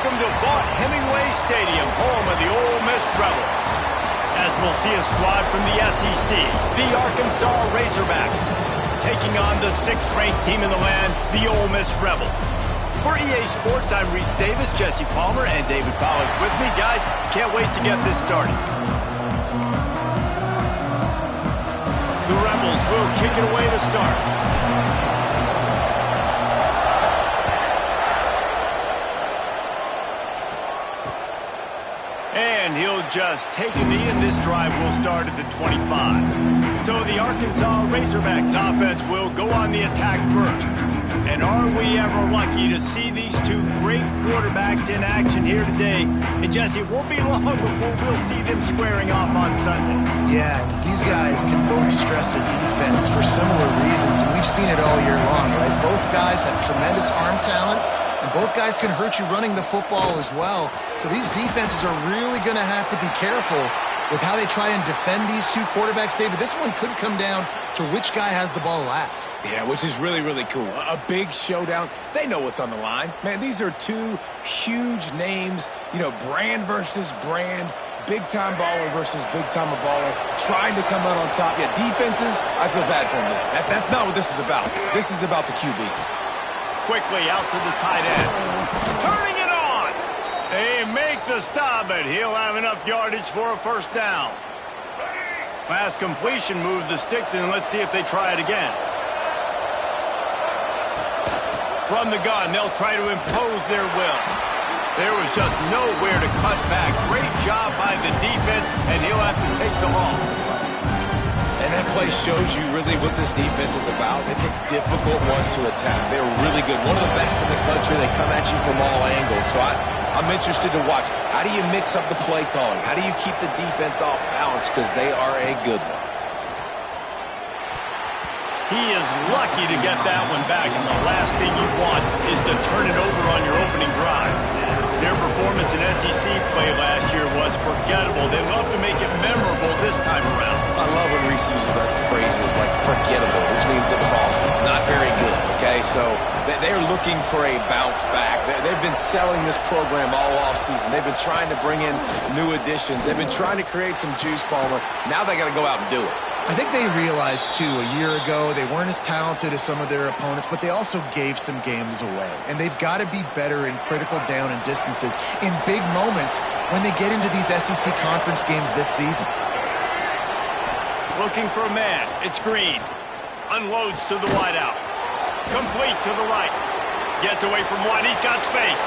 Welcome to Vaught Hemingway Stadium, home of the Ole Miss Rebels. As we'll see a squad from the SEC, the Arkansas Razorbacks, taking on the 6th-ranked team in the land, the Ole Miss Rebels. For EA Sports, I'm Reese Davis, Jesse Palmer, and David Pollack with me. Guys, can't wait to get this started. The Rebels will kick it away to start. And he'll just take a knee, and this drive will start at the 25. So the Arkansas Razorbacks offense will go on the attack first. And are we ever lucky to see these two great quarterbacks in action here today? And Jesse, it won't be long before we'll see them squaring off on Sundays. Yeah, these guys can both stress the defense for similar reasons, and we've seen it all year long, right? Both guys have tremendous arm talent, and both guys can hurt you running the football as well. So these defenses are really going to have to be careful with how they try and defend these two quarterbacks. David, this one could come down to which guy has the ball last. Yeah, which is really, really cool. A big showdown. They know what's on the line. Man, these are two huge names, you know, brand versus brand, big-time baller versus big-time baller, trying to come out on top. Yeah, defenses, I feel bad for them. That's not what this is about. This is about the QBs. Quickly out to the tight end. Turning it on! They make the stop, but he'll have enough yardage for a first down. Pass completion, move the sticks in, and let's see if they try it again. From the gun, they'll try to impose their will. There was just nowhere to cut back. Great job by the defense, and he'll have to take the loss. And that play shows you really what this defense is about. It's a difficult one to attack. They're really good. One of the best in the country. They come at you from all angles. So I'm interested to watch. How do you mix up the play calling? How do you keep the defense off balance? Because they are a good one. He is lucky to get that one back, and the last thing you want is to turn it over on your opening drive. Their performance in SEC play last year was forgettable. They love to make it memorable this time around. I love when Reese uses that phrases like forgettable, which means it was awful, not very good, okay? So they're looking for a bounce back. They've been selling this program all offseason. They've been trying to bring in new additions. They've been trying to create some juice, Palmer. Now they got to go out and do it. I think they realized, too, a year ago they weren't as talented as some of their opponents, but they also gave some games away. And they've got to be better in critical down and distances in big moments when they get into these SEC conference games this season. Looking for a man. It's Green. Unloads to the wideout. Complete to the right. Gets away from one. He's got space.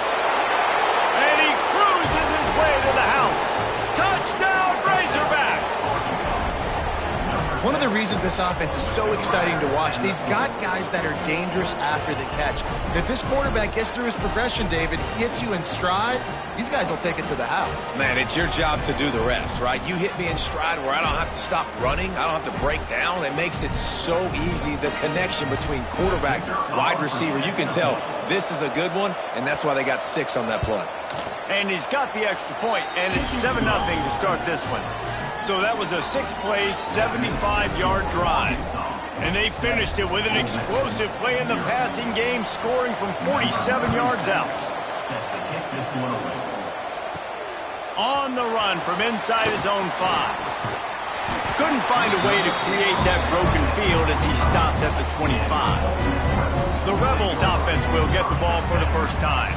And he cruises his way to the house. Touchdown, Razorbacks! One of the reasons this offense is so exciting to watch, they've got guys that are dangerous after the catch. And if this quarterback gets through his progression, David, hits you in stride, these guys will take it to the house. Man, it's your job to do the rest, right? You hit me in stride where I don't have to stop running. I don't have to break down. It makes it so easy, the connection between quarterback, wide receiver. You can tell this is a good one, and that's why they got 6 on that play. And he's got the extra point, and it's 7-0 to start this one. So that was a 6-play, 75-yard drive. And they finished it with an explosive play in the passing game, scoring from 47 yards out. On the run from inside his own 5. Couldn't find a way to create that broken field as he stopped at the 25. The Rebels offense will get the ball for the first time.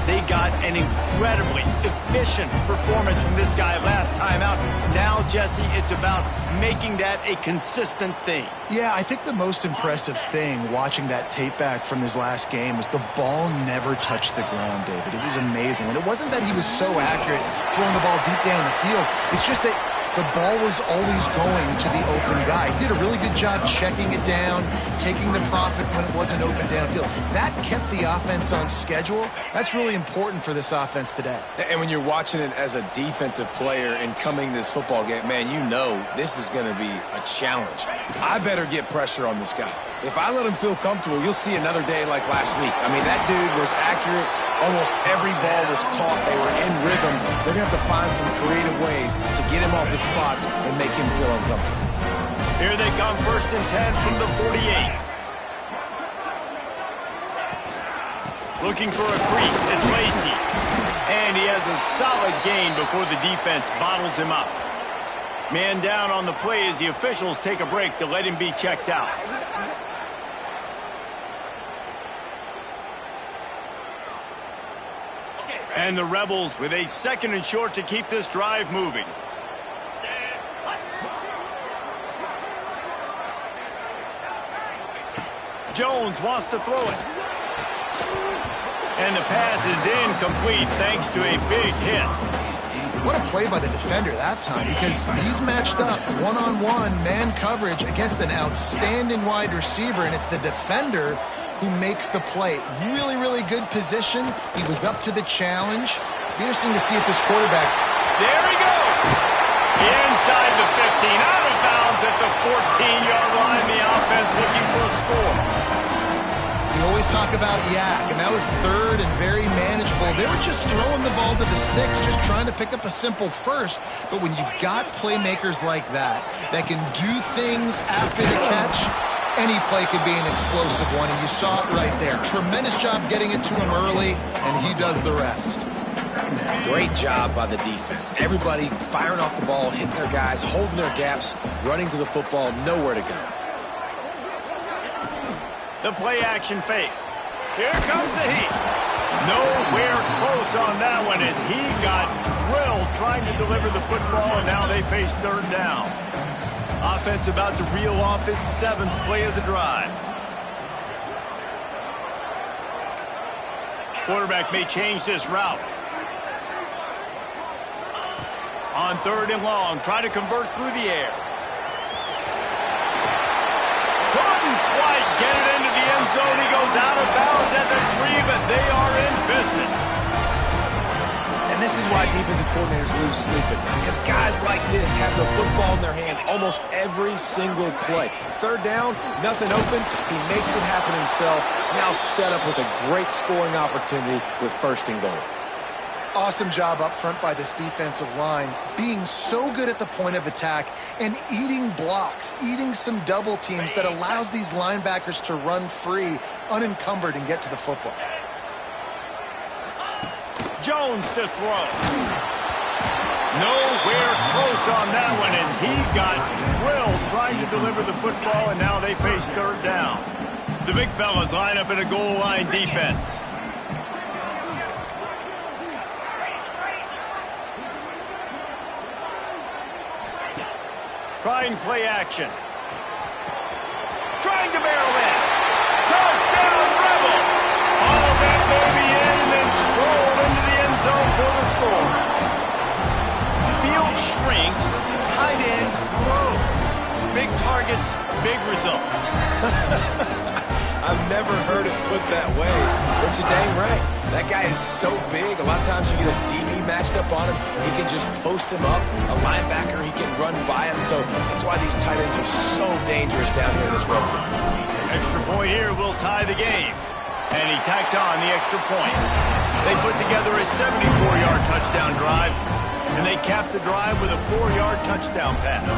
They got an incredibly efficient performance from this guy last time out. Now, Jesse, it's about making that a consistent thing. Yeah, I think the most impressive thing watching that tape back from his last game was the ball never touched the ground, David. It was amazing. And it wasn't that he was so accurate throwing the ball deep down the field. It's just that the ball was always going to the open guy. He did a really good job checking it down, taking the profit when it wasn't open downfield. That kept the offense on schedule. That's really important for this offense today. And when you're watching it as a defensive player and coming this football game, man, you know this is going to be a challenge. I better get pressure on this guy. If I let him feel comfortable, you'll see another day like last week. I mean, that dude was accurate. Almost every ball was caught. They were in rhythm. They're going to have to find some creative ways to get him off his spots and make him feel uncomfortable. Here they come, 1st and 10 from the 48. Looking for a crease. It's Lacey. And he has a solid gain before the defense bottles him up. Man down on the play as the officials take a break to let him be checked out. And the Rebels with a 2nd and short to keep this drive moving. Jones wants to throw it. And the pass is incomplete thanks to a big hit. What a play by the defender that time, because he's matched up one-on-one man coverage against an outstanding wide receiver, and it's the defender who makes the play. Really, really good position. He was up to the challenge. Be interesting to see if this quarterback... There he goes! Inside the 15, out of bounds at the 14-yard line. The offense looking for a score. We always talk about yak, and that was 3rd and very manageable. They were just throwing the ball to the sticks, just trying to pick up a simple first. But when you've got playmakers like that can do things after the catch, any play could be an explosive one, and you saw it right there. Tremendous job getting it to him early, and he does the rest. Great job by the defense. Everybody firing off the ball, hitting their guys, holding their gaps, running to the football, nowhere to go. The play action fake. Here comes the heat. Nowhere close on that one as he got drilled trying to deliver the football, and now they face 3rd down. Offense about to reel off its 7th play of the drive. Quarterback may change this route. On 3rd and long, try to convert through the air. Couldn't quite get it into the end zone. He goes out of bounds at the 3, but they are in business. And this is why defensive coordinators lose sleep at night, because guys like this have the football in their hand almost every single play. 3rd down, nothing open. He makes it happen himself. Now set up with a great scoring opportunity with 1st and goal. Awesome job up front by this defensive line, being so good at the point of attack and eating blocks, eating some double teams that allows these linebackers to run free, unencumbered, and get to the football. Jones to throw. Nowhere close on that one as he got drilled trying to deliver the football, and now they face 3rd down. The big fellas line up in a goal line defense. Trying play action. Trying to barrel in. Touchdown, Rebels! All that baby in and then strolled into the end zone for the score. Field shrinks, tight end grows. Big targets, big results. I've never heard it put that way, but you're dang right. That guy is so big. A lot of times you get a DB matched up on him. He can just post him up. A linebacker, he can run by him. So that's why these tight ends are so dangerous down here in this red zone. Extra point here will tie the game. And he tacks on the extra point. They put together a 74-yard touchdown drive, and they cap the drive with a 4-yard touchdown pass.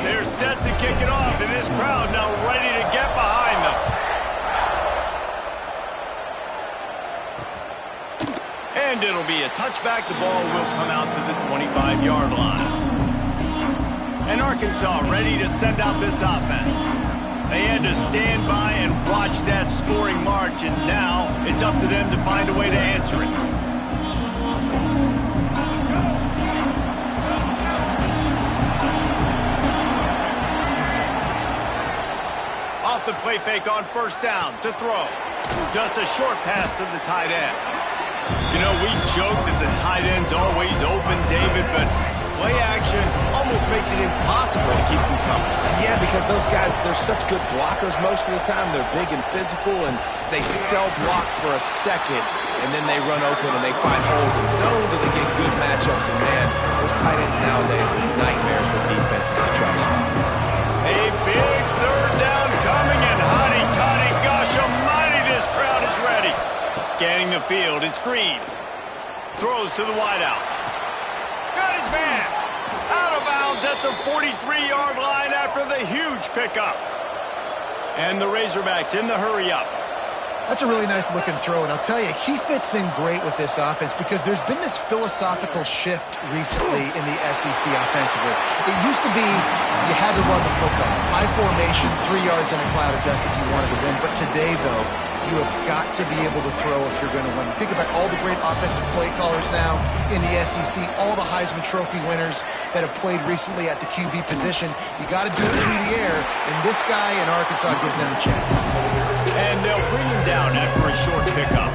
They're set to kick it off, and this crowd now ready to get behind them. And it'll be a touchback. The ball will come out to the 25-yard line. And Arkansas ready to send out this offense. They had to stand by and watch that scoring march, and now it's up to them to find a way to answer it. Off the play fake on 1st down to throw. Just a short pass to the tight end. You know, we joke that the tight end's always open, David, but play action almost makes it impossible to keep them coming. Yeah, because those guys, they're such good blockers most of the time. They're big and physical, and they sell block for a second, and then they run open and they find holes in zones, or they get good matchups. And, man, those tight ends nowadays are nightmares for defenses to try to stop. A big 3rd down coming, and hotty toddy, gosh almighty, this crowd is ready. Scanning the field, it's Green. Throws to the wideout. Got his man. Out of bounds at the 43-yard line after the huge pickup. And the Razorbacks in the hurry up. That's a really nice looking throw, and I'll tell you, he fits in great with this offense because there's been this philosophical shift recently in the SEC offensively. It used to be you had to run the football. High formation, 3 yards in a cloud of dust if you wanted to win. But today, though, you have got to be able to throw if you're going to win. Think about all the great offensive play callers now in the SEC, all the Heisman Trophy winners that have played recently at the QB position. You got to do it through the air, and this guy in Arkansas gives them a chance. And they'll bring him down after a short pickup.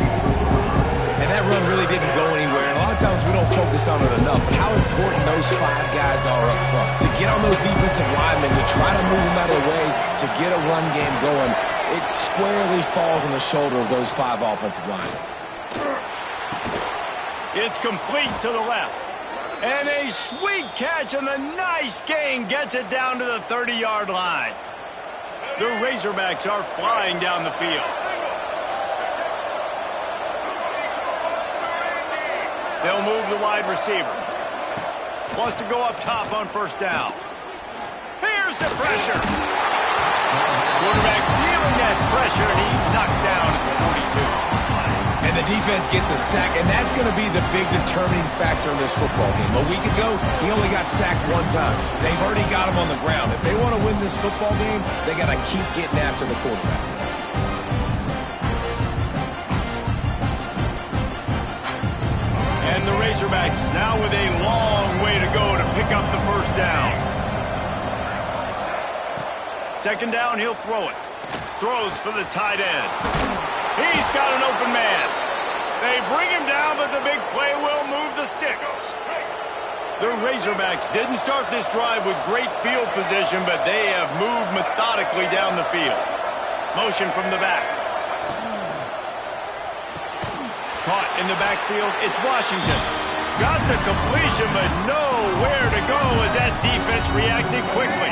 And that run really didn't go anywhere. And a lot of times we don't focus on it enough, but how important those 5 guys are up front. To get on those defensive linemen, to try to move them out of the way, to get a run game going, it squarely falls on the shoulder of those 5 offensive linemen. It's complete to the left. And a sweet catch and a nice gain gets it down to the 30-yard line. The Razorbacks are flying down the field. They'll move the wide receiver. Wants to go up top on first down. Here's the pressure. Quarterback feeling that pressure, and he's knocked down at the 42. And the defense gets a sack, and that's going to be the big determining factor in this football game. A week ago, he only got sacked 1 time. They've already got him on the ground. If they want to win this football game, they got to keep getting after the quarterback. And the Razorbacks now with a long way to go to pick up the first down. Second down, he'll throw it. Throws for the tight end. He's got an open man. They bring him down, but the big play will move the sticks. The Razorbacks didn't start this drive with great field position, but they have moved methodically down the field. Motion from the back. Caught in the backfield, it's Washington. Got the completion, but nowhere to go as that defense reacted quickly.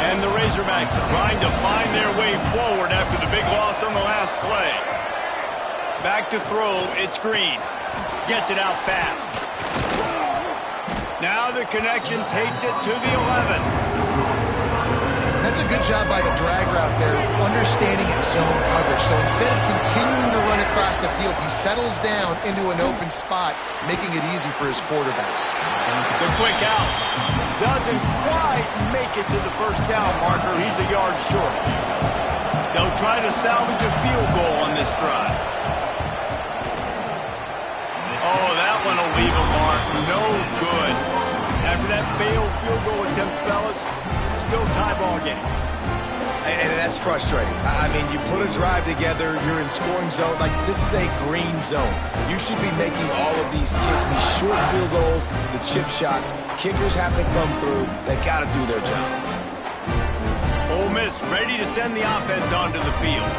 And the Razorbacks trying to find their way forward after the big loss on the last play. Back to throw, it's Green. Gets it out fast. Now the connection takes it to the 11. That's a good job by the drag route there, understanding its zone coverage. So instead of continuing to run across the field, he settles down into an open spot, making it easy for his quarterback. The quick out doesn't quite make it to the first down marker. He's a yard short. They'll try to salvage a field goal on this drive. Oh, that one will leave a mark. No good. After that failed field goal attempt, fellas, still tie ball game. And that's frustrating. I mean, you put a drive together, you're in scoring zone. Like, this is a green zone. You should be making all of these kicks, these short field goals, the chip shots. Kickers have to come through. They got to do their job. Ole Miss ready to send the offense onto the field.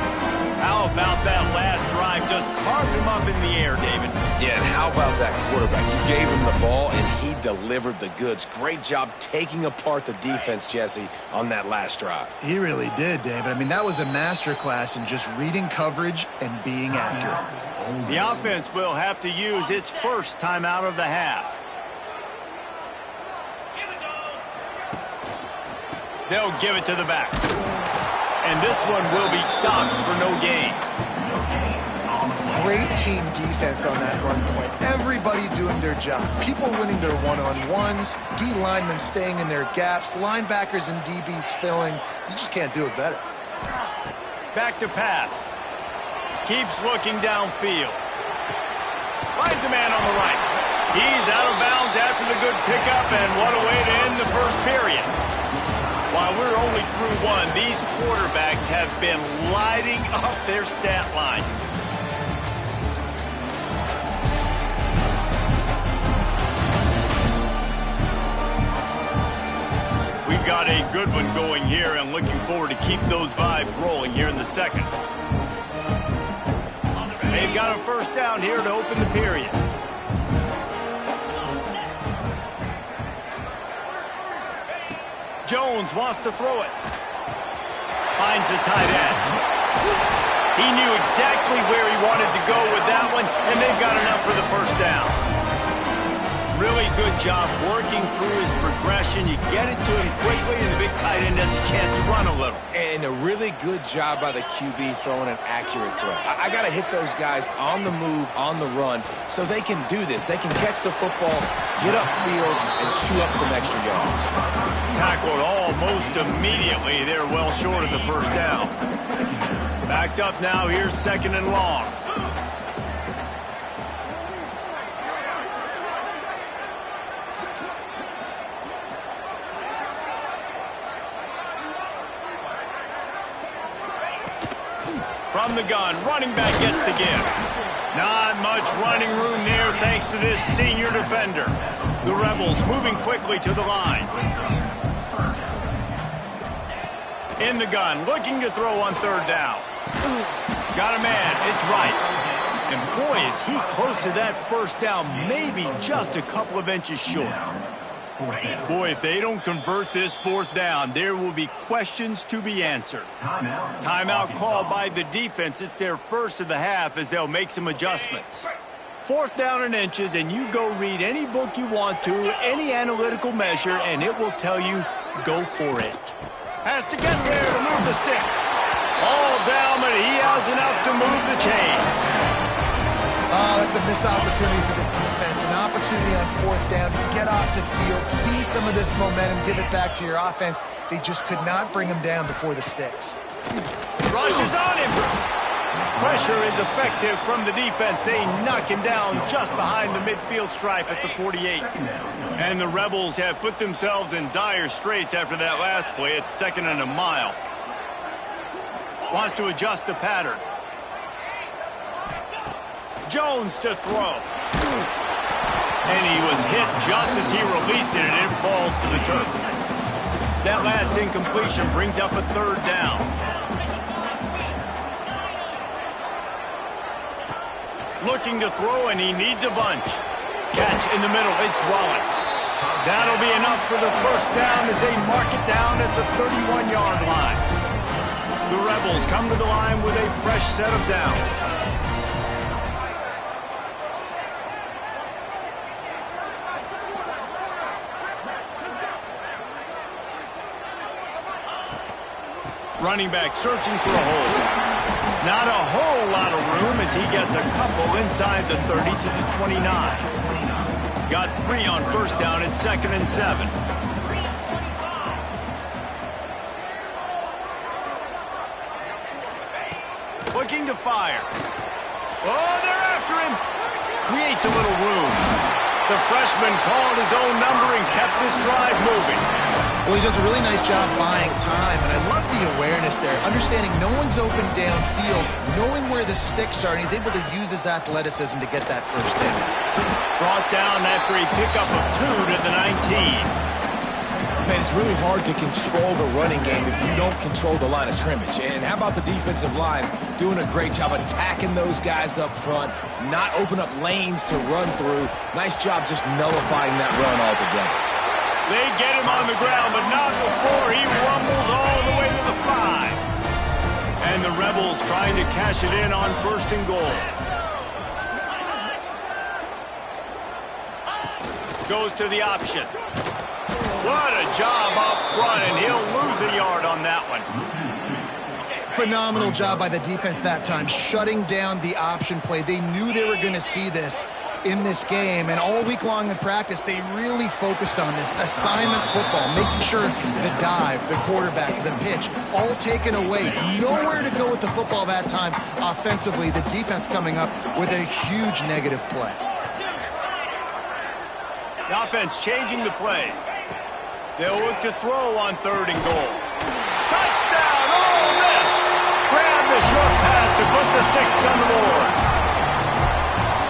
How about that last drive? Just carved him up in the air, David. Yeah, and how about that quarterback? You gave him the ball, and he delivered the goods. Great job taking apart the defense, Jesse, on that last drive. He really did, David. I mean, that was a masterclass in just reading coverage and being accurate. The offense will have to use its first timeout of the half. They'll give it to the back. And this one will be stopped for no gain. Great team defense on that run play. Everybody doing their job. People winning their one-on-ones, D linemen staying in their gaps, linebackers and DBs filling. You just can't do it better. Back to pass. Keeps looking downfield. Finds a man on the right. He's out of bounds after the good pickup, and what a way to end the first period. While we're only through one, these quarterbacks have been lighting up their stat line. We've got a good one going here, and looking forward to keep those vibes rolling here in the second. They've got a first down here to open the period. Jones wants to throw it. Finds the tight end. He knew exactly where he wanted to go with that one, and they've got enough for the first down. really good job working through his progression. You get it to him quickly, and the big tight end has a chance to run a little. And a really good job by the QB throwing an accurate throw. I got to hit those guys on the move, on the run, so they can do this. They can catch the football, get upfield, and chew up some extra yards. Tackled almost immediately. They're well short of the first down. Backed up now. Here's 2nd and long. From the gun, running back gets the give. Not much running room there thanks to this senior defender. The Rebels moving quickly to the line. In the gun, looking to throw on 3rd down. Got a man, it's right. And boy, is he close to that 1st down, maybe just a couple of inches short. Boy, if they don't convert this 4th down, there will be questions to be answered. Timeout called by the defense. It's their first of the half as they'll make some adjustments. 4th down and inches, and you go read any book you want to, any analytical measure, and it will tell you, go for it. Has to get there to move the sticks. All down, but he has enough to move the chains. Oh, that's a missed opportunity for the defense. An opportunity on 4th down to get off the field, see some of this momentum, give it back to your offense. They just could not bring him down before the sticks. Rushes on him. Pressure is effective from the defense. They knock him down just behind the midfield stripe at the 48. And the Rebels have put themselves in dire straits after that last play. It's 2nd and a mile. Wants to adjust the pattern. Jones to throw. And he was hit just as he released it, and it falls to the turf. That last incompletion brings up a 3rd down. Looking to throw, and he needs a bunch. Catch in the middle, it's Wallace. That'll be enough for the 1st down as they mark it down at the 31-yard line. The Rebels come to the line with a fresh set of downs. Running back searching for a hole. Not a whole lot of room as he gets a couple inside the 30 to the 29. Got 3 on 1st down. It's 2nd and 7. Looking to fire. Oh, they're after him. Creates a little room. The freshman called his own number and kept this drive moving. Well, he does a really nice job buying time, and I love the awareness there, understanding no one's open downfield, knowing where the sticks are, and he's able to use his athleticism to get that 1st down. Brought down after a pickup of 2 to the 19. Man, it's really hard to control the running game if you don't control the line of scrimmage. And how about the defensive line doing a great job attacking those guys up front, not open up lanes to run through. Nice job just nullifying that run altogether. They get him on the ground, but not before he rumbles all the way to the 5. And the Rebels trying to cash it in on 1st and goal. Goes to the option. What a job up front, and he'll lose a yard on that one. Phenomenal job by the defense that time, shutting down the option play. They knew they were going to see this in this game, and all week long in practice, they really focused on this assignment football, making sure the dive, the quarterback, the pitch, all taken away. Nowhere to go with the football that time offensively. The defense coming up with a huge negative play. The offense changing the play. They'll look to throw on 3rd and goal. Touchdown, Ole Miss! Grab the short pass to put the 6 on the board.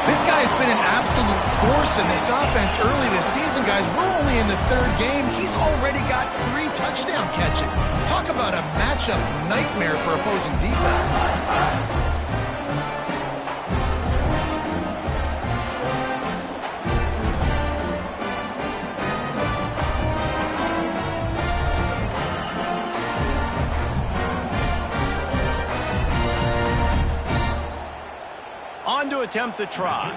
This guy's been an absolute force in this offense early this season, guys. We're only in the 3rd game. He's already got 3 touchdown catches. Talk about a matchup nightmare for opposing defenses. On to attempt the try.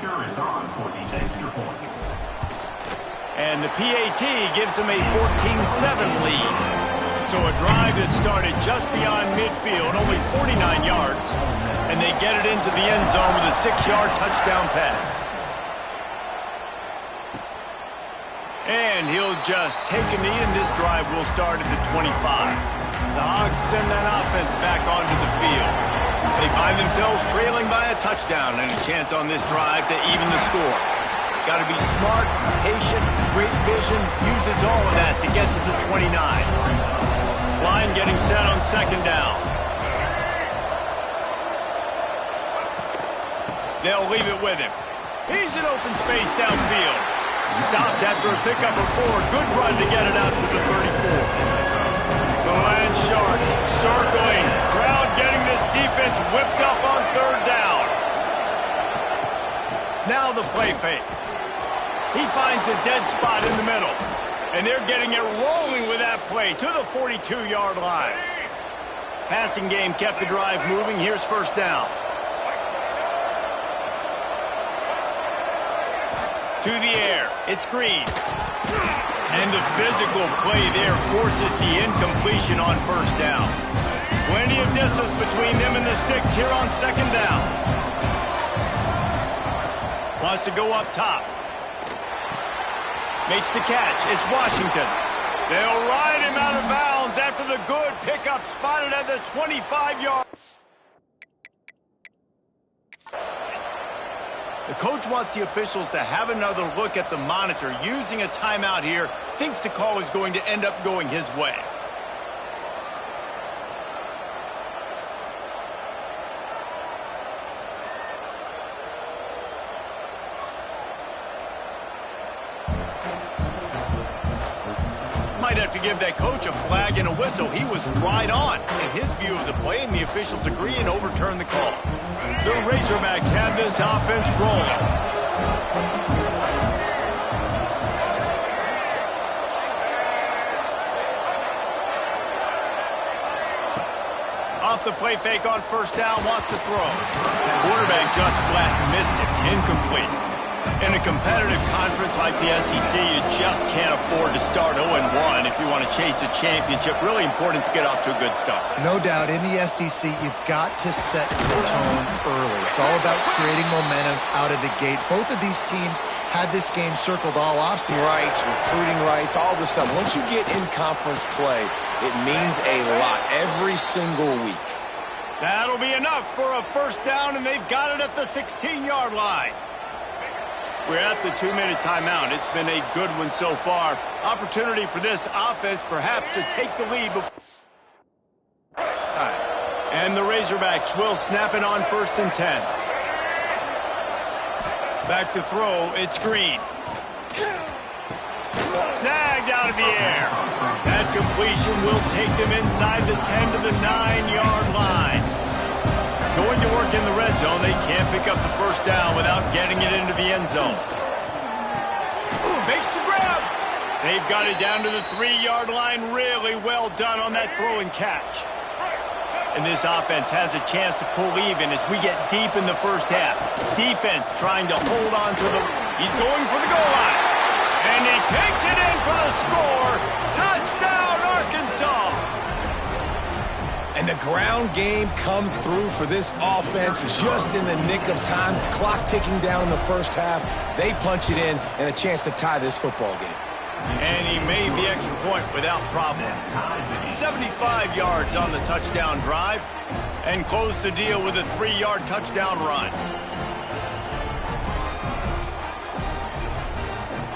And the PAT gives them a 14-7 lead. So a drive that started just beyond midfield, only 49 yards, and they get it into the end zone with a 6-yard touchdown pass. And he'll just take a knee, and this drive will start at the 25. The Hogs send that offense back onto the field. They find themselves trailing by a touchdown and a chance on this drive to even the score. Got to be smart, patient, great vision, uses all of that to get to the 29. Line getting set on second down. They'll leave it with him. He's in open space downfield. Stopped after a pickup of 4. Good run to get it out to the 34. The Land Sharks circling. Crowd getting this defense whipped up on third down. Now the play fake. He finds a dead spot in the middle. And they're getting it rolling with that play to the 42-yard line. Passing game kept the drive moving. Here's first down. To the air. It's Green. And the physical play there forces the incompletion on first down. Plenty of distance between them and the sticks here on second down. Wants to go up top. Makes the catch. It's Washington. They'll ride him out of bounds after the good pickup spotted at the 25-yard. The coach wants the officials to have another look at the monitor. Using a timeout here, thinks the call is going to end up going his way. Might have to give that coach a flag and a whistle. He was right on in his view of the play, and the officials agree and overturn the call. The Razorbacks have this offense rolling. Off the play fake on first down, wants to throw. Quarterback just flat missed it, incomplete. In a competitive conference like the SEC, you just can't afford to start 0-1 if you want to chase a championship. Really important to get off to a good start. No doubt, in the SEC, you've got to set the tone early. It's all about creating momentum out of the gate. Both of these teams had this game circled all offseason. Rights, recruiting rights, all this stuff. Once you get in conference play, it means a lot every single week. That'll be enough for a first down, and they've got it at the 16-yard line. We're at the 2-minute timeout. It's been a good one so far. Opportunity for this offense perhaps to take the lead before. And the Razorbacks will snap it on first and 10. Back to throw. It's Green. Snagged out of the air. That completion will take them inside the 10 to the 9-yard line. Going to work in the red zone. They can't pick up the first down without getting it into the end zone. Makes the grab. They've got it down to the 3-yard line. Really well done on that throw and catch. And this offense has a chance to pull even as we get deep in the first half. Defense trying to hold on to the... He's going for the goal line. And he takes it in for the score. Touchdown, Arkansas. And the ground game comes through for this offense just in the nick of time. Clock ticking down in the first half. They punch it in and a chance to tie this football game. And he made the extra point without problem. 75 yards on the touchdown drive and closed the deal with a 3-yard touchdown run.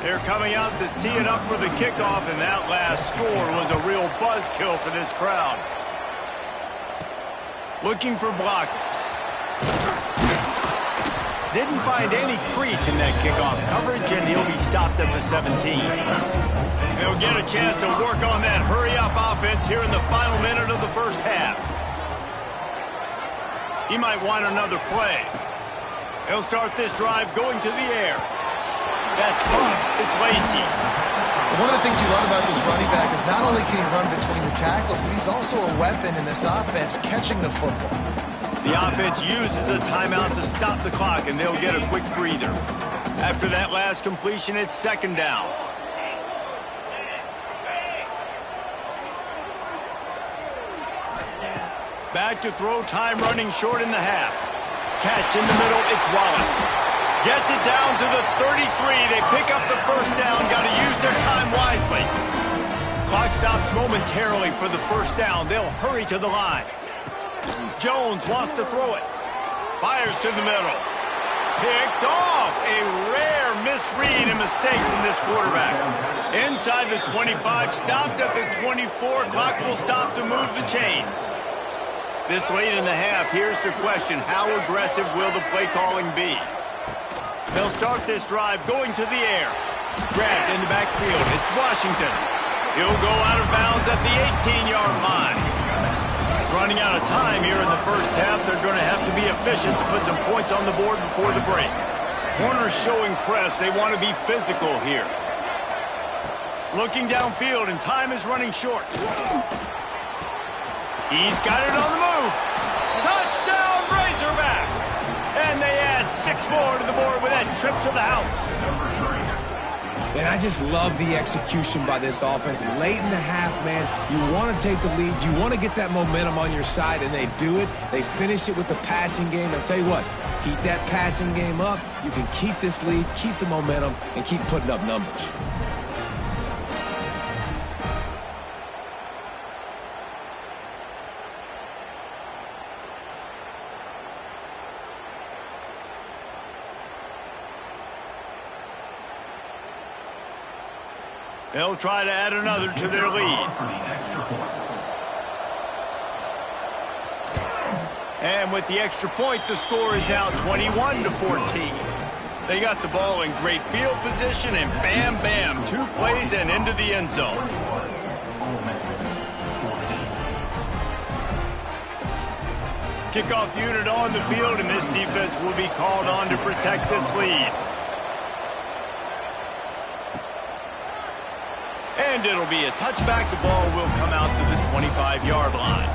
They're coming out to tee it up for the kickoff, and that last score was a real buzzkill for this crowd. Looking for blockers. Didn't find any crease in that kickoff coverage, and he'll be stopped at the 17. They'll get a chance to work on that hurry-up offense here in the final minute of the first half. He might want another play. He'll start this drive going to the air. That's caught. It's Lacy. One of the things you love about this running back is not only can he run between the tackles, but he's also a weapon in this offense, catching the football. The offense uses a timeout to stop the clock, and they'll get a quick breather. After that last completion, it's second down. Back to throw, time running short in the half. Catch in the middle, it's Wallace. Gets it down to the 33. They pick up the first down, got to use their time wisely. Clock stops momentarily for the first down. They'll hurry to the line. Jones wants to throw it. Fires to the middle. Picked off. A rare misread and mistake from this quarterback. Inside the 25, stopped at the 24. Clock will stop to move the chains. This late in the half, here's the question. How aggressive will the play calling be? They'll start this drive going to the air. Grabbed in the backfield. It's Washington. He'll go out of bounds at the 18-yard line. Running out of time here in the first half. They're going to have to be efficient to put some points on the board before the break. Corners showing press. They want to be physical here. Looking downfield, and time is running short. He's got it on the move. Touchdown, Razorbacks! And they add 6 more to the board with that trip to the house. And I just love the execution by this offense. Late in the half, man, you want to take the lead. You want to get that momentum on your side, and they do it. They finish it with the passing game. I'll tell you what, keep that passing game up. You can keep this lead, keep the momentum, and keep putting up numbers. They'll try to add another to their lead. And with the extra point, the score is now 21-14. They got the ball in great field position, and bam, bam, 2 plays and into the end zone. Kickoff unit on the field, and this defense will be called on to protect this lead. And it'll be a touchback. The ball will come out to the 25-yard line.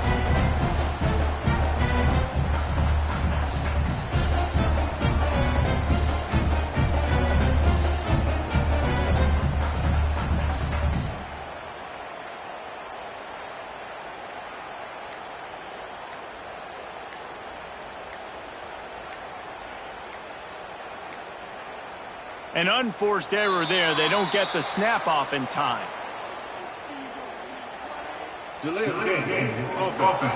An unforced error there. They don't get the snap off in time. Delay of game. Offense.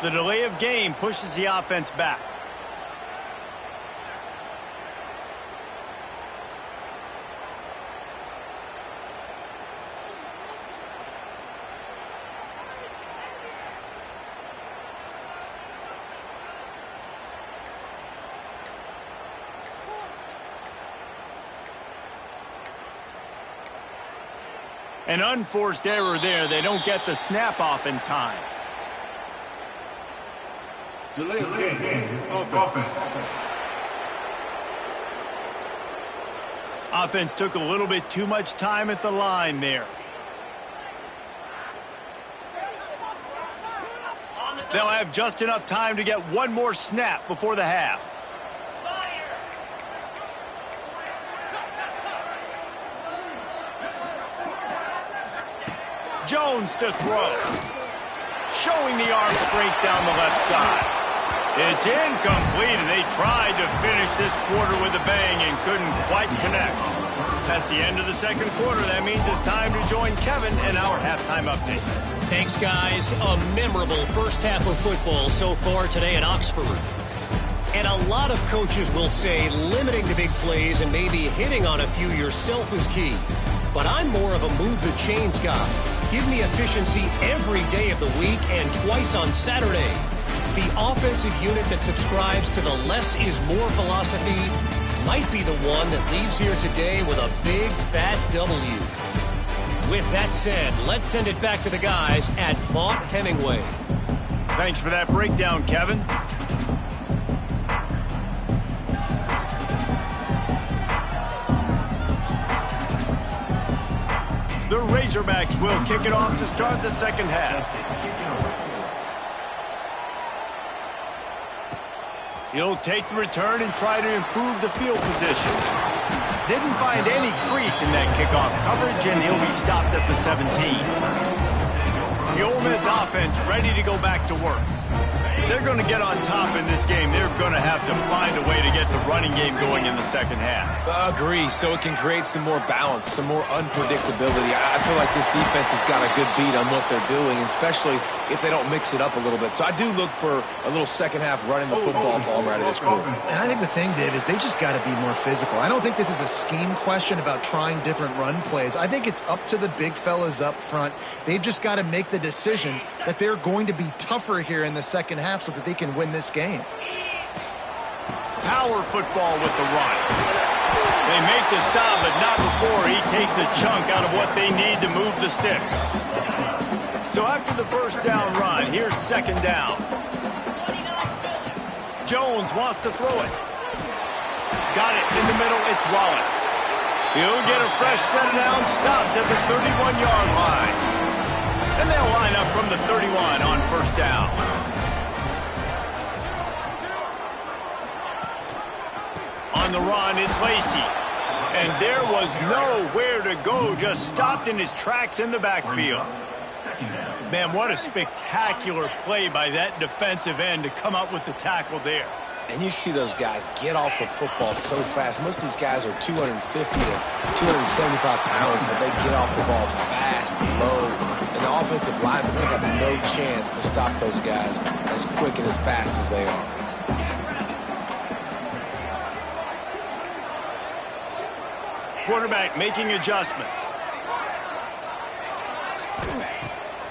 The delay of game pushes the offense back. An unforced error there. They don't get the snap off in time. Delay of game. Offense. Offense took a little bit too much time at the line there. They'll have just enough time to get one more snap before the half. Jones to throw. Showing the arm straight down the left side. It's incomplete, and they tried to finish this quarter with a bang and couldn't quite connect. That's the end of the second quarter. That means it's time to join Kevin in our halftime update. Thanks, guys. A memorable first half of football so far today at Oxford. And a lot of coaches will say limiting the big plays and maybe hitting on a few yourself is key. But I'm more of a move the chains guy. Give me efficiency every day of the week and twice on Saturday. The offensive unit that subscribes to the less is more philosophy might be the one that leaves here today with a big fat W. With that said, let's send it back to the guys at Vaught-Hemingway. Thanks for that breakdown, Kevin. The Razorbacks will kick it off to start the second half. He'll take the return and try to improve the field position. Didn't find any crease in that kickoff coverage, and he'll be stopped at the 17. Ole Miss offense ready to go back to work. They're going to get on top in this game. They're going to have to find a way to get the running game going in the second half. Agree, so it can create some more balance, some more unpredictability. I feel like this defense has got a good beat on what they're doing, especially if they don't mix it up a little bit. So I do look for a little second half running the football Palmer out of this group. And I think the thing, Dave, is they just got to be more physical. I don't think this is a scheme question about trying different run plays. I think it's up to the big fellas up front. They've just got to make the decision that they're going to be tougher here in the second half so that they can win this game. Power football with the run. They make the stop, but not before he takes a chunk out of what they need to move the sticks. So after the first down run, here's second down. Jones wants to throw it. Got it in the middle. It's Wallace. He'll get a fresh set of downs, stopped at the 31-yard line. And they'll line up from the 31 on first down. On the run, it's Lacy. And there was nowhere to go, just stopped in his tracks in the backfield. Man, what a spectacular play by that defensive end to come up with the tackle there. And you see those guys get off the football so fast. Most of these guys are 250 to 275 pounds, but they get off the ball fast, low. And the offensive linemen, they have no chance to stop those guys as quick and as fast as they are. Quarterback making adjustments.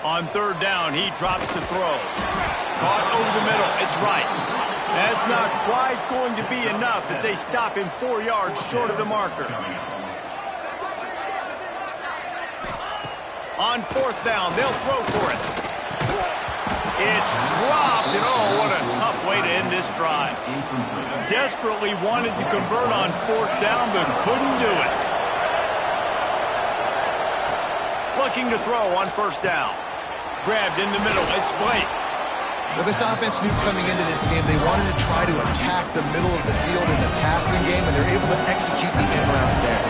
On third down, he drops to throw. Caught over the middle. It's right. That's not quite going to be enough as they stop him 4 yards short of the marker. On fourth down, they'll throw for it. It's dropped, and oh, what a tough way to end this drive. Desperately wanted to convert on fourth down, but couldn't do it. Looking to throw on first down. Grabbed in the middle, it's Blake. Well, this offense knew coming into this game they wanted to try to attack the middle of the field in the passing game, and they're able to execute the in route there.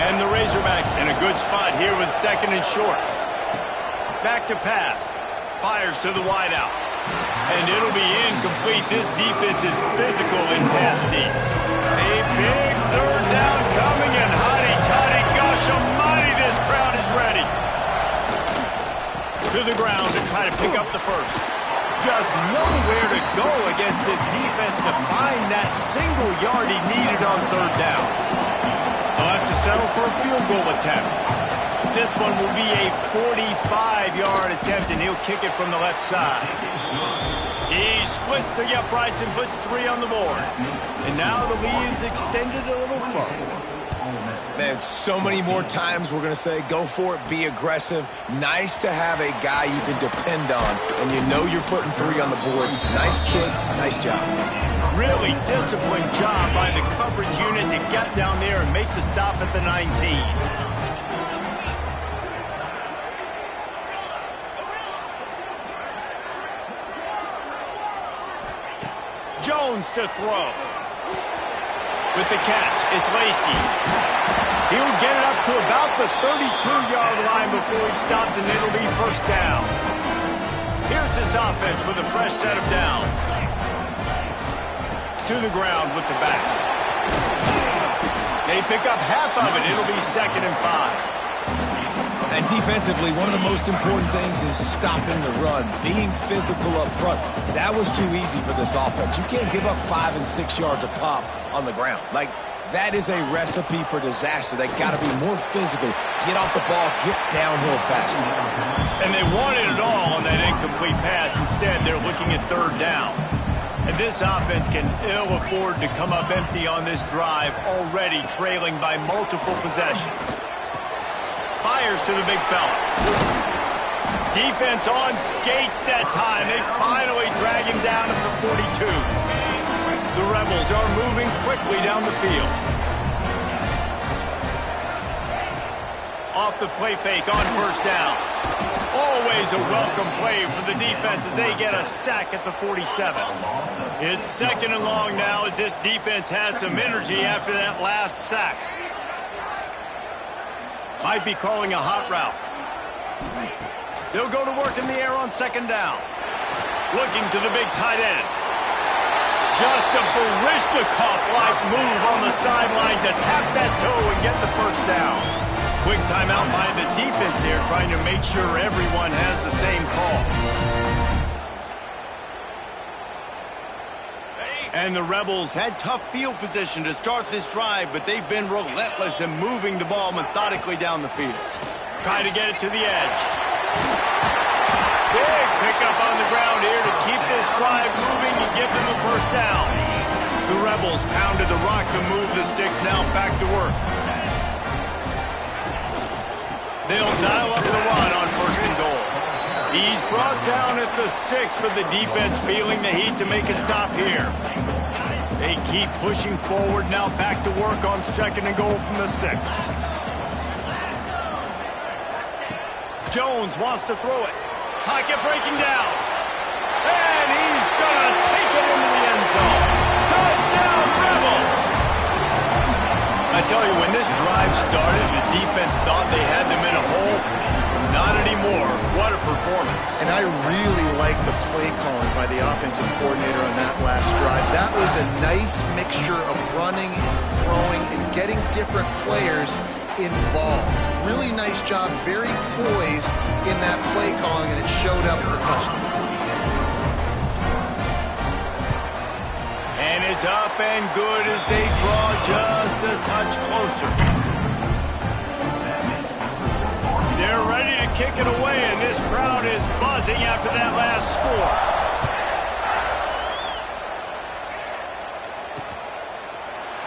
And the Razorbacks in a good spot here with second and short. Back to pass. Fires to the wideout. And it'll be incomplete. This defense is physical in pass deep. A big third down coming, and hotty-toddy, gosh almighty, this crowd is ready. To the ground to try to pick up the first. Just nowhere to go against this defense to find that single yard he needed on third down. He'll have to settle for a field goal attempt. This one will be a 45-yard attempt, and he'll kick it from the left side. He splits the uprights and puts 3 on the board. And now the lead is extended a little further. Man, so many more times we're going to say, go for it, be aggressive. Nice to have a guy you can depend on, and you know you're putting 3 on the board. Nice kick, nice job. Really disciplined job by the coverage unit to get down there and make the stop at the 19. Jones to throw. With the catch, it's Lacy. He'll get it up to about the 32-yard line before he stopped, and it'll be first down. Here's this offense with a fresh set of downs. To the ground with the back. They pick up half of it. It'll be second and 5. And defensively, one of the most important things is stopping the run, being physical up front. That was too easy for this offense. You can't give up 5 and 6 yards a pop on the ground. Like, that is a recipe for disaster. They got to be more physical, get off the ball, get downhill faster. And they wanted it all on that incomplete pass. Instead, they're looking at third down. And this offense can ill afford to come up empty on this drive, already trailing by multiple possessions. Fires to the big fella. Defense on skates that time. They finally drag him down at the 42. The Rebels are moving quickly down the field. Off the play fake on first down. Always a welcome play for the defense as they get a sack at the 47. It's second and long now as this defense has some energy after that last sack. Might be calling a hot route. They'll go to work in the air on second down. Looking to the big tight end. Just a Baryshnikov-like move on the sideline to tap that toe and get the first down. Quick timeout by the defense there, trying to make sure everyone has the same call. And the Rebels had tough field position to start this drive, but they've been relentless in moving the ball methodically down the field. Try to get it to the edge. Big pickup on the ground here to keep this drive moving and give them a first down. The Rebels pounded the rock to move the sticks, now back to work. They'll dial up the run on first and goal. He's brought down at the 6, but the defense feeling the heat to make a stop here. They keep pushing forward, now back to work on second and goal from the 6. Jones wants to throw it. Pocket breaking down. And he's going to take it into the end zone. Touchdown, Rebels! I tell you, when this drive started, the defense thought they had them in a hole. Not anymore. What a performance. And I really like the play calling by the offensive coordinator on that last drive. That was a nice mixture of running and throwing and getting different players involved. Really nice job, very poised in that play calling, and it showed up with a touchdown. And it's up and good as they draw just a touch closer. They're ready to kick it away, and this crowd is buzzing after that last score.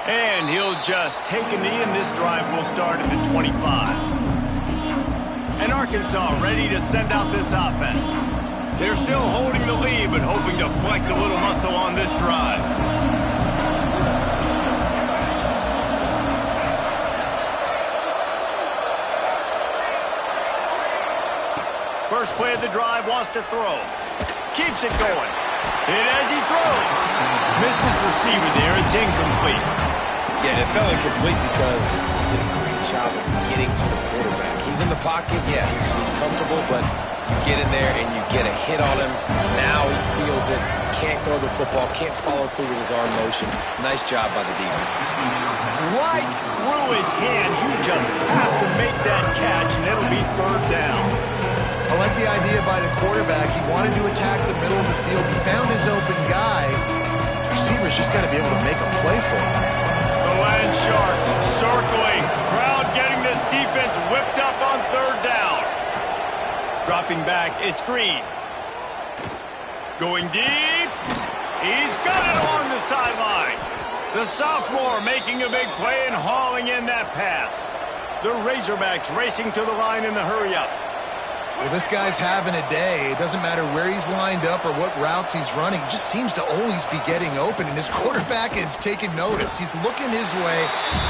And he'll just take a knee, and this drive will start at the 25. And Arkansas ready to send out this offense. They're still holding the lead, but hoping to flex a little muscle on this drive. First play of the drive, wants to throw. Keeps it going. And as he throws, missed his receiver there. It's incomplete. Yeah, it felt incomplete because he did a great job of getting to the quarterback. He's in the pocket, yeah, he's comfortable, but you get in there and you get a hit on him. Now he feels it, can't throw the football, can't follow through with his arm motion. Nice job by the defense. Right through his hands. You just have to make that catch, and it'll be third down. I like the idea by the quarterback. He wanted to attack the middle of the field. He found his open guy. The receiver's just got to be able to make a play for him. The Land Sharks circling. Crowd getting this defense whipped up on third down. Dropping back, it's Green. Going deep. He's got it along the sideline. The sophomore making a big play and hauling in that pass. The Razorbacks racing to the line in the hurry-up. Well, this guy's having a day. It doesn't matter where he's lined up or what routes he's running. He just seems to always be getting open, and his quarterback is taking notice. He's looking his way.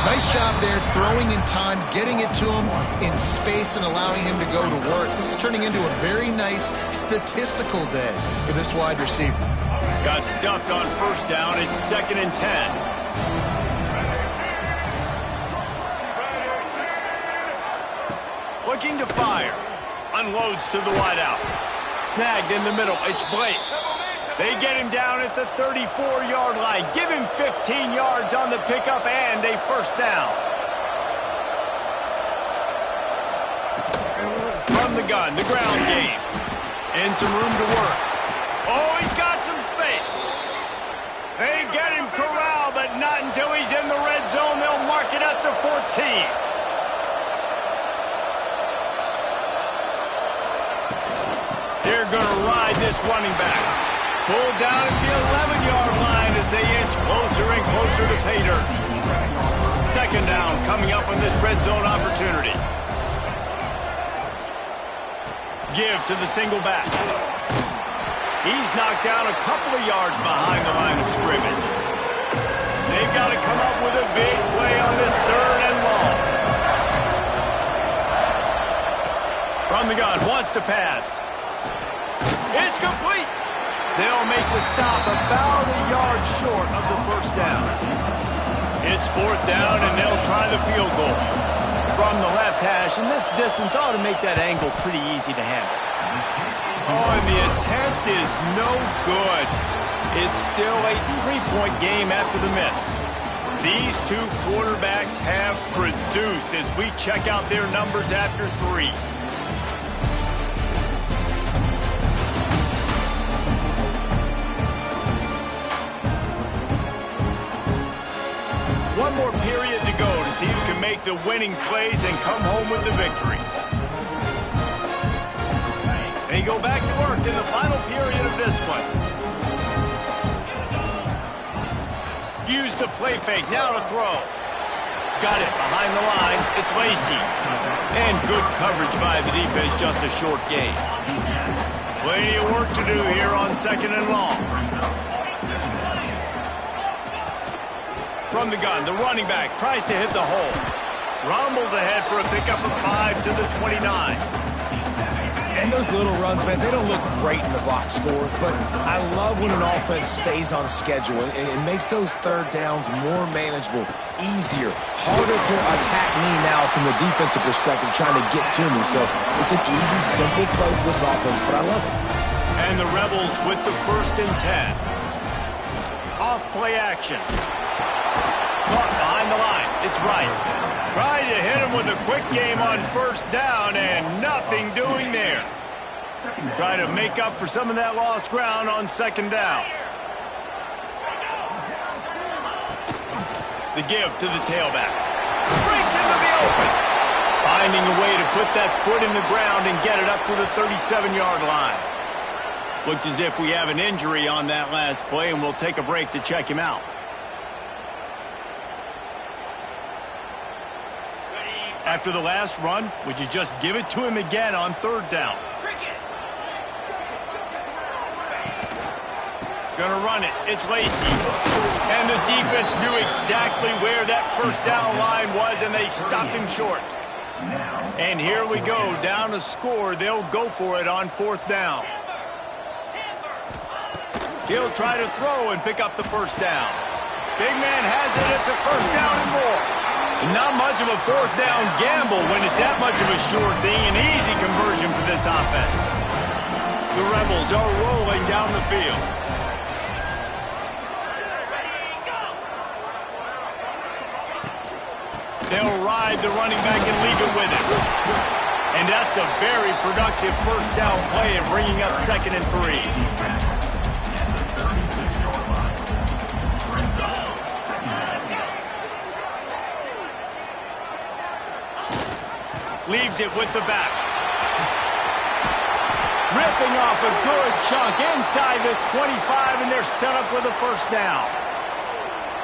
Nice job there, throwing in time, getting it to him in space and allowing him to go to work. This is turning into a very nice statistical day for this wide receiver. Got stuffed on first down. It's 2nd and 10. Looking to fire. Unloads to the wideout. Snagged in the middle. It's Blake. They get him down at the 34-yard line. Give him 15 yards on the pickup and a first down. From the gun, the ground game. And some room to work. Oh, he's got some space. They get him corralled, but not until he's in the red zone. They'll mark it at the 14. They're going to ride this running back. Pulled down at the 11-yard line as they inch closer and closer to pay dirt. Second down coming up on this red zone opportunity. Give to the single back. He's knocked down a couple of yards behind the line of scrimmage. They've got to come up with a big play on this third and long. From the gun, wants to pass. It's complete. They'll make the stop about a yard short of the first down. It's fourth down, and they'll try the field goal. From the left hash, and this distance ought to make that angle pretty easy to handle. Oh, and the attempt is no good. It's still a 3-point game after the miss. These two quarterbacks have produced as we check out their numbers after 3. One more period to go to see who can make the winning plays and come home with the victory. They go back to work in the final period of this one. Use the play fake, now to throw. Got it behind the line, it's Lacy. And good coverage by the defense, just a short gain. Plenty of work to do here on 2nd and long. From the gun, the running back tries to hit the hole. Rumbles ahead for a pickup of 5 to the 29. And those little runs, man, they don't look great in the box score, but I love when an offense stays on schedule and it makes those third downs more manageable, easier, harder to attack me now from the defensive perspective trying to get to me. So it's an easy, simple play for this offense, but I love it. And the Rebels with the 1st and 10. Off play action. Caught behind the line. It's right. Trying to hit him with a quick game on 1st down and nothing doing there. Try to make up for some of that lost ground on 2nd down. The give to the tailback. Breaks into the open. Finding a way to put that foot in the ground and get it up to the 37-yard line. Looks as if we have an injury on that last play, and we'll take a break to check him out. After the last run, would you just give it to him again on 3rd down? Gonna run it. It's Lacy. And the defense knew exactly where that 1st down line was, and they stopped him short. And here we go, down a score. They'll go for it on 4th down. He'll try to throw and pick up the 1st down. Big man has it. It's a 1st down and more. Not much of a 4th down gamble when it's that much of a sure thing. An easy conversion for this offense. The Rebels are rolling down the field. They'll ride the running back and leave it with him. And that's a very productive 1st down play and bringing up 2nd and 3. Leaves it with the back. Ripping off a good chunk inside the 25, and they're set up with a 1st down.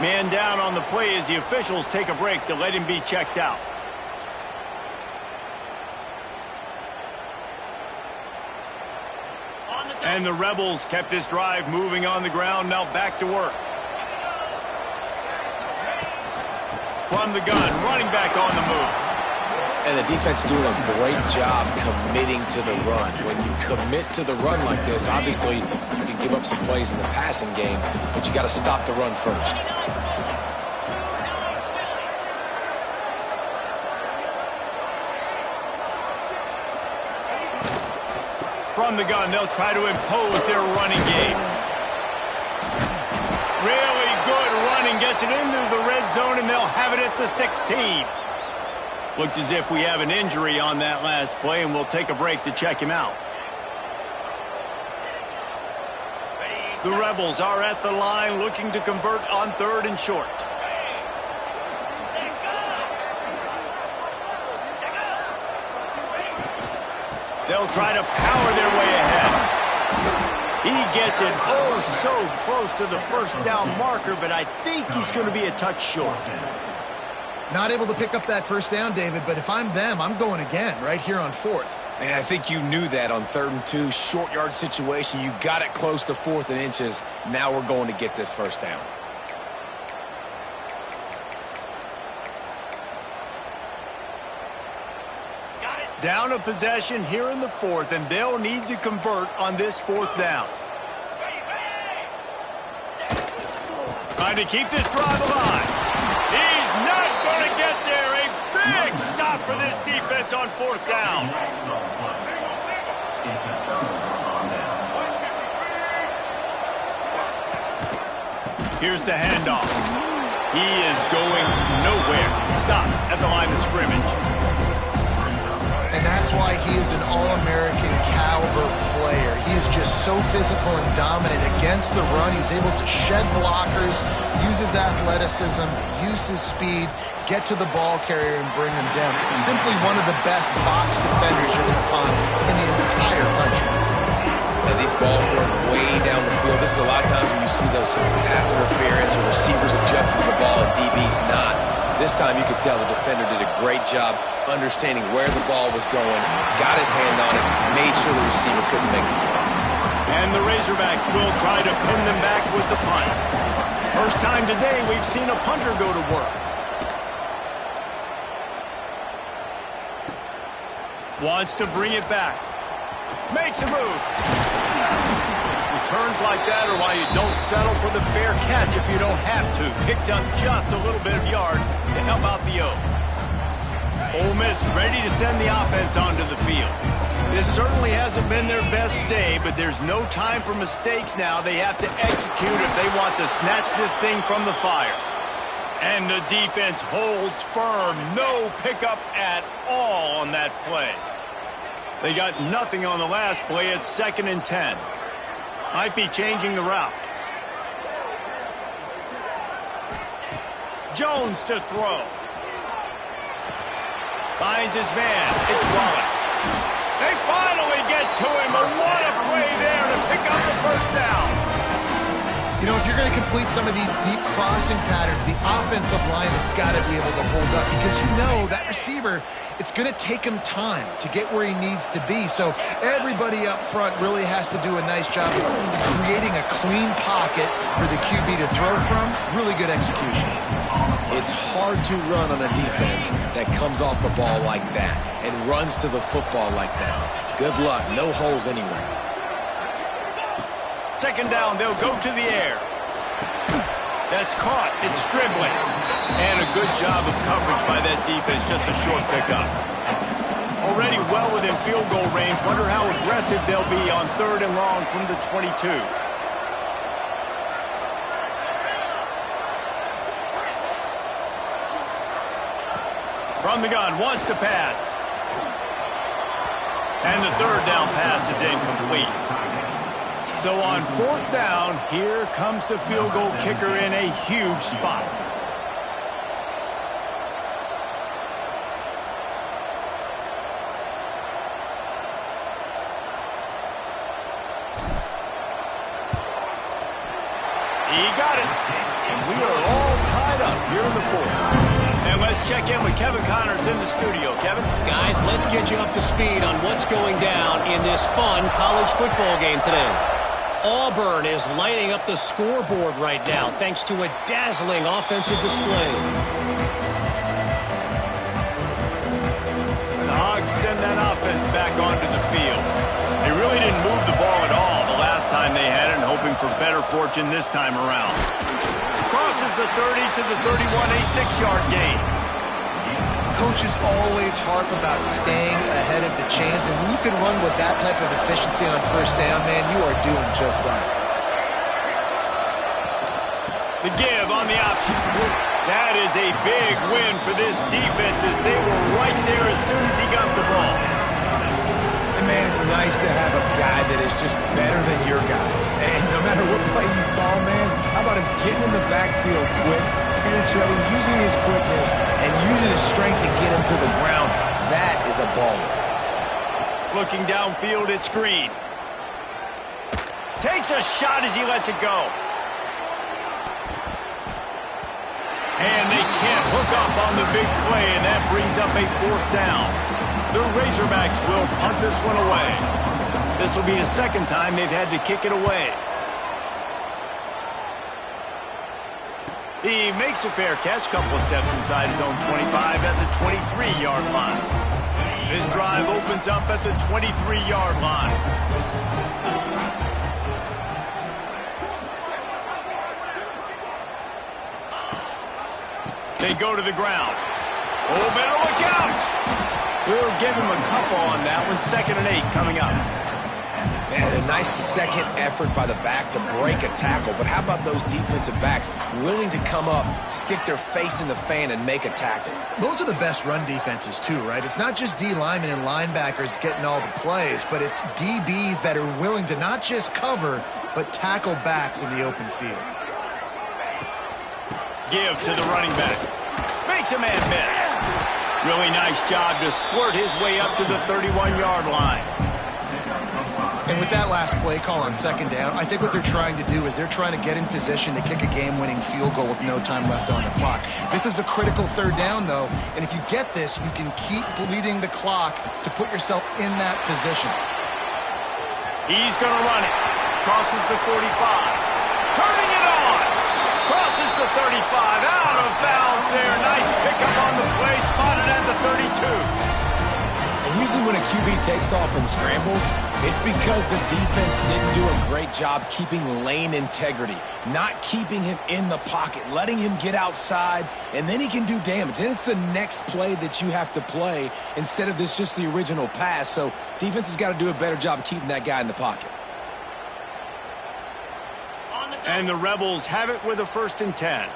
Man down on the play as the officials take a break to let him be checked out. And the Rebels kept this drive moving on the ground, now back to work. From the gun, running back on the move. And the defense doing a great job committing to the run. When you commit to the run like this, obviously you can give up some plays in the passing game, but you got to stop the run first. From the gun, they'll try to impose their running game. Really good running, gets it into the red zone, and they'll have it at the 16. Looks as if we have an injury on that last play, and we'll take a break to check him out. The Rebels are at the line looking to convert on 3rd and short. They'll try to power their way ahead. He gets it oh so close to the 1st down marker, but I think he's going to be a touch short. Not able to pick up that 1st down, David, but if I'm them, I'm going again right here on 4th. And I think you knew that on 3rd and 2, short yard situation. You got it close to 4th and inches. Now we're going to get this 1st down. Down a possession here in the 4th, and they'll need to convert on this 4th down. Trying to keep this drive alive. He's not going to get there. A big stop for this defense on 4th down. Here's the handoff. He is going nowhere. Stop at the line of scrimmage. And that's why he is an All-American caliber player. He is just so physical and dominant against the run. He's able to shed blockers, use his athleticism, use his speed, get to the ball carrier and bring him down. Simply one of the best box defenders you're going to find in the entire country. And these balls thrown way down the field. This is a lot of times when you see those pass interference or receivers adjusting to the ball and DB's not. This time you could tell the defender did a great job understanding where the ball was going, got his hand on it, made sure the receiver couldn't make the throw. And the Razorbacks will try to pin them back with the punt. First time today we've seen a punter go to work. Wants to bring it back. Makes a move. Returns like that are why you don't settle for the fair catch if you don't have to. Picks up just a little bit of yards to help out the O. Ole Miss ready to send the offense onto the field. This certainly hasn't been their best day, but there's no time for mistakes now. They have to execute if they want to snatch this thing from the fire. And the defense holds firm. No pickup at all on that play. They got nothing on the last play. It's 2nd and 10. Might be changing the route. Jones to throw. Finds his man. It's Wallace. They finally get to him. A lot of play there to pick up the first down. You know, if you're going to complete some of these deep crossing patterns, the offensive line has got to be able to hold up because you know that receiver, it's going to take him time to get where he needs to be. So everybody up front really has to do a nice job of creating a clean pocket for the QB to throw from. Really good execution. It's hard to run on a defense that comes off the ball like that and runs to the football like that. Good luck. No holes anywhere. 2nd down, they'll go to the air. That's caught. It's Stribling. And a good job of coverage by that defense. Just a short pickup. Already well within field goal range. Wonder how aggressive they'll be on 3rd and long from the 22. From the gun, wants to pass. And the 3rd down pass is incomplete. So on 4th down, here comes the field goal kicker in a huge spot. He got it. And we are all tied up here in the 4th. And let's check in with Kevin Connors in the studio. Kevin? Guys, let's get you up to speed on what's going down in this fun college football game today. Auburn is lighting up the scoreboard right now thanks to a dazzling offensive display. The Hogs send that offense back onto the field. They really didn't move the ball at all the last time they had it, and hoping for better fortune this time around. Crosses the 30 to the 31, a 6-yard gain. Coaches always harp about staying ahead of the chains, and when you can run with that type of efficiency on 1st down, man, you are doing just that. The give on the option. That is a big win for this defense as they were right there as soon as he got the ball. And man, it's nice to have a guy that is just better than your guys. And no matter what play you call, man, how about him getting in the backfield quick, penetrating, using his quickness, and using his strength to get him to the ground. That is a baller. Looking downfield, it's Green. Takes a shot as he lets it go. And they can't hook up on the big play, and that brings up a 4th down. The Razorbacks will punt this one away. This will be the 2nd time they've had to kick it away. He makes a fair catch, couple of steps inside his own 25 at the 23-yard line. This drive opens up at the 23-yard line. They go to the ground. Oh, better look out! We'll give him a couple on that one. 2nd and 8 coming up. Nice second effort by the back to break a tackle. But how about those defensive backs willing to come up, stick their face in the fan, and make a tackle? Those are the best run defenses too, right? It's not just D linemen and linebackers getting all the plays, but it's DBs that are willing to not just cover, but tackle backs in the open field. Give to the running back. Makes a man miss. Really nice job to squirt his way up to the 31-yard line. And with that last play call on second down, I think what they're trying to do is they're trying to get in position to kick a game-winning field goal with no time left on the clock. This is a critical third down, though, and if you get this, you can keep bleeding the clock to put yourself in that position. He's going to run it. Crosses the 45. Turning it on. Crosses the 35. Out of bounds there. Nice pickup on the play. Spotted at the 32. And usually when a QB takes off and scrambles, it's because the defense didn't do a great job keeping lane integrity, not keeping him in the pocket, letting him get outside, and then he can do damage. And it's the next play that you have to play instead of this just the original pass. So defense has got to do a better job of keeping that guy in the pocket. And the Rebels have it with a 1st and 10.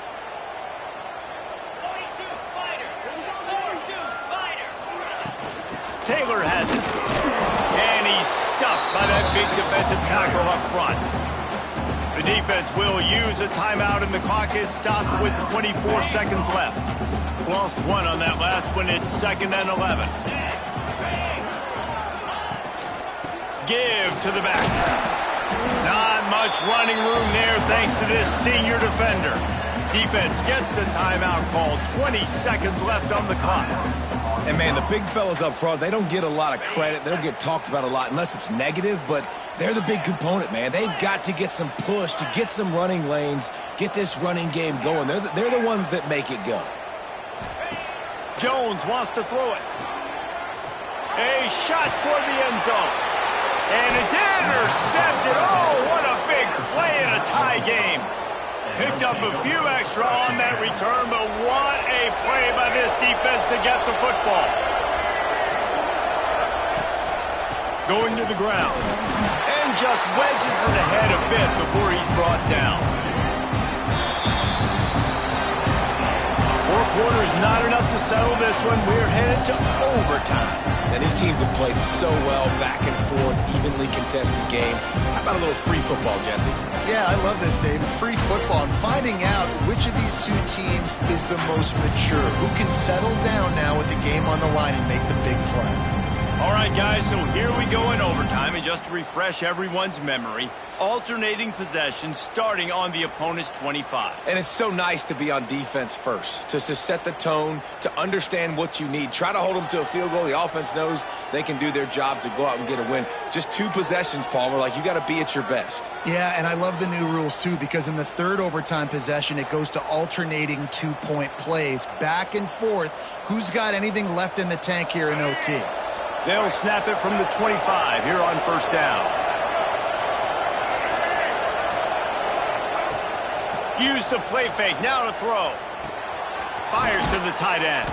Taylor has it. And he's stuffed by that big defensive tackle up front. The defense will use a timeout, and the clock is stopped with 24 seconds left. Lost one on that last one. It's 2nd and 11. Give to the back. Not much running room there thanks to this senior defender. Defense gets the timeout called. 20 seconds left on the clock. And, man, the big fellas up front, they don't get a lot of credit. They don't get talked about a lot unless it's negative, but they're the big component, man. They've got to get some push, to get some running lanes, get this running game going. They're the ones that make it go. Jones wants to throw it. A shot toward the end zone. And it's intercepted. Oh, what a big play in a tie game. Picked up a few extra on that return, but what a play by this defense to get the football. Going to the ground. And just wedges it ahead a bit before he's brought down. 4 quarters not enough to settle this one. We're headed to overtime. And these teams have played so well, back and forth, evenly contested game. How about a little free football, Jesse? Yeah, I love this, Dave. Free football and finding out which of these two teams is the most mature. Who can settle down now with the game on the line and make the big play? All right, guys, so here we go in overtime. And just to refresh everyone's memory, alternating possession starting on the opponent's 25. And it's so nice to be on defense first, to set the tone, to understand what you need. Try to hold them to a field goal. The offense knows they can do their job to go out and get a win. Just 2 possessions, Palmer. Like, you got to be at your best. Yeah, and I love the new rules, too, because in the 3rd overtime possession, it goes to alternating 2-point plays, back and forth. Who's got anything left in the tank here in OT? They'll snap it from the 25 here on 1st down. Use the play fake, now to throw. Fires to the tight end.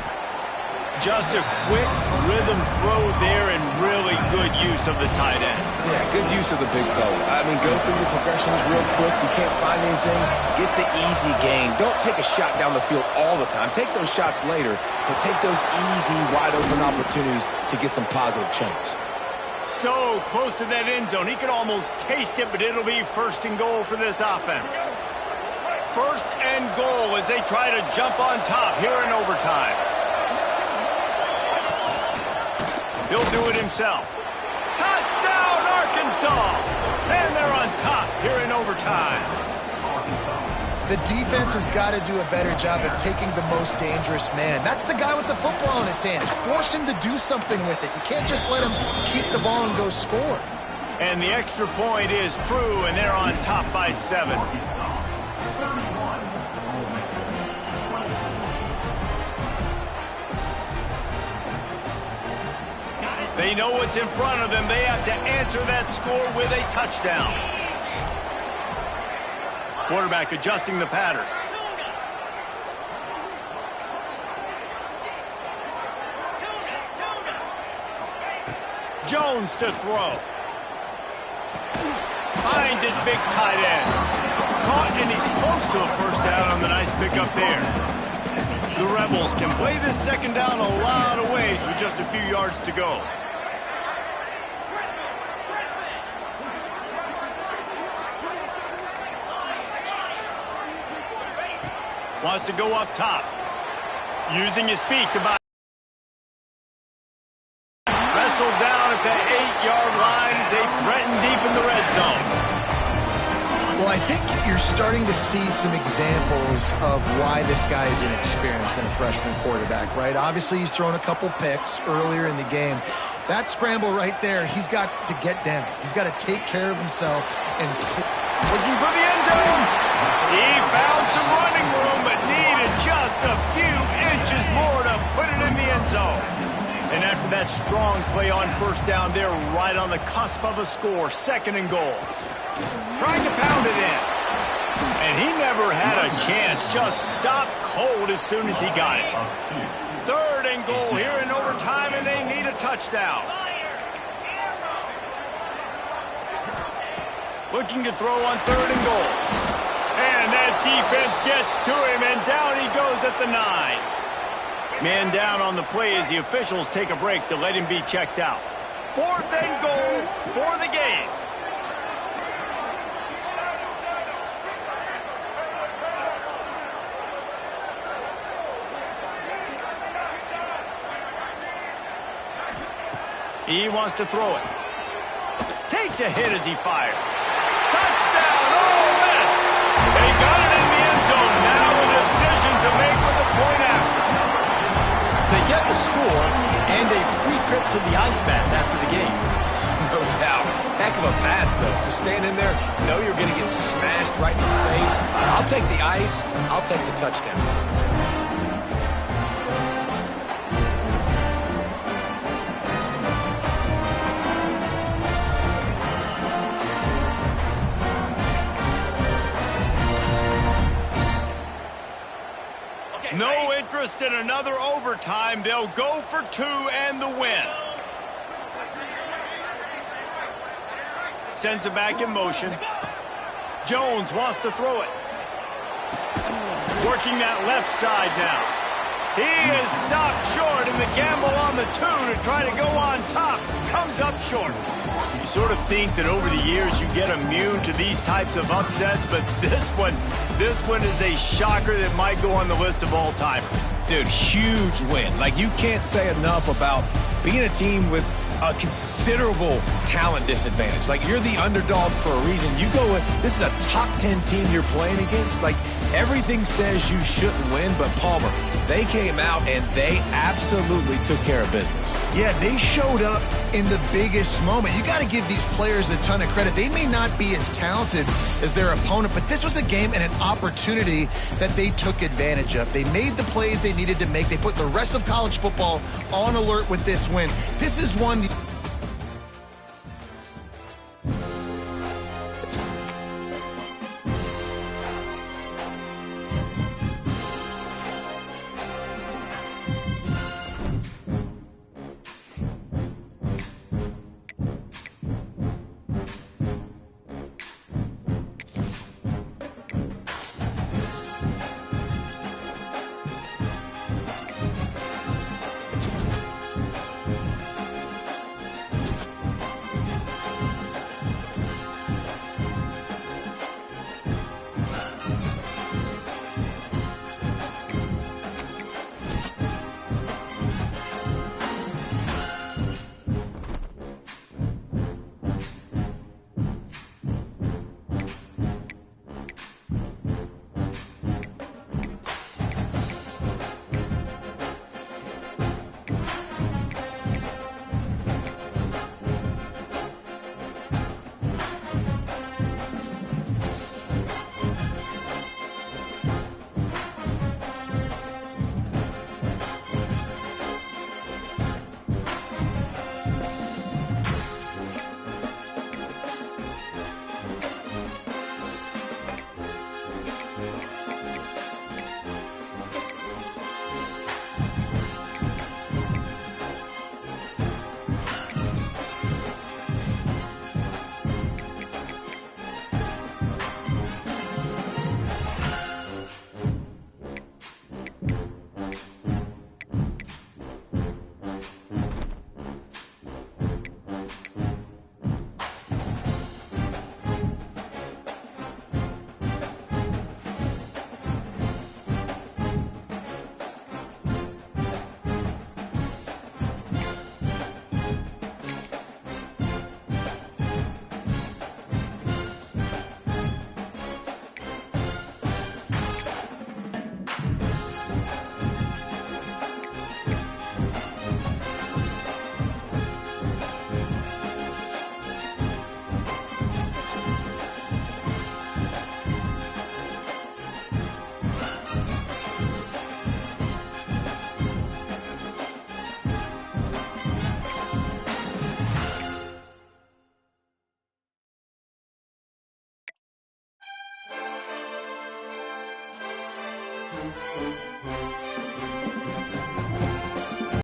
Just a quick rhythm throw there and really good use of the tight end. Yeah, good use of the big fella. I mean, go through your progressions real quick. You can't find anything. Get the easy gain. Don't take a shot down the field all the time. Take those shots later, but take those easy, wide-open opportunities to get some positive chunks. So close to that end zone. He could almost taste it, but it'll be 1st and goal for this offense. 1st and goal as they try to jump on top here in overtime. He'll do it himself. Touchdown, Arkansas! And they're on top here in overtime. The defense has got to do a better job of taking the most dangerous man. That's the guy with the football in his hands. Force him to do something with it. You can't just let him keep the ball and go score. And the extra point is true, and they're on top by 7. They know what's in front of them. They have to answer that score with a touchdown. Quarterback adjusting the pattern. Jones to throw. finds his big tight end. Caught, and he's close to a first down on the nice pickup there. The Rebels can play this second down a lot of ways with just a few yards to go. Wants to go up top. Using his feet to buy. Wrestled down at the 8-yard line as they threaten deep in the red zone. Well, I think you're starting to see some examples of why this guy is inexperienced than a freshman quarterback, right? Obviously, he's thrown a couple picks earlier in the game. That scramble right there, he's got to get down. He's got to take care of himself and looking for the end zone. He found some running room, but needed just a few inches more to put it in the end zone. And after that strong play on first down, they're right on the cusp of a score, 2nd and goal. Trying to pound it in. And he never had a chance, just stopped cold as soon as he got it. 3rd and goal here in overtime, and they need a touchdown. Looking to throw on 3rd and goal. And that defense gets to him, and down he goes at the 9. Man down on the play as the officials take a break to let him be checked out. 4th and goal for the game. He wants to throw it. Takes a hit as he fires. Touchdown, Ole Miss! They got it in the end zone. Now a decision to make with a point after. They get the score and a free trip to the ice bath after the game. No doubt. Heck of a pass, though. To stand in there, know you're going to get smashed right in the face. I'll take the ice. I'll take the touchdown. No interest in another overtime. They'll go for 2 and the win. Sends it back in motion. Jones wants to throw it. Working that left side now. He is stopped short, and the gamble on the 2 to try to go on top comes up short. You sort of think that over the years you get immune to these types of upsets, but this one is a shocker that might go on the list of all-timers. Dude, huge win. Like, you can't say enough about being a team with a considerable talent disadvantage. Like, you're the underdog for a reason. You go with, this is a top 10 team you're playing against. Like, everything says you shouldn't win, but Palmer, they came out and they absolutely took care of business. Yeah, they showed up in the biggest moment. You got to give these players a ton of credit. They may not be as talented as their opponent, but this was a game and an opportunity that they took advantage of. They made the plays they needed to make. They put the rest of college football on alert with this win. This is one...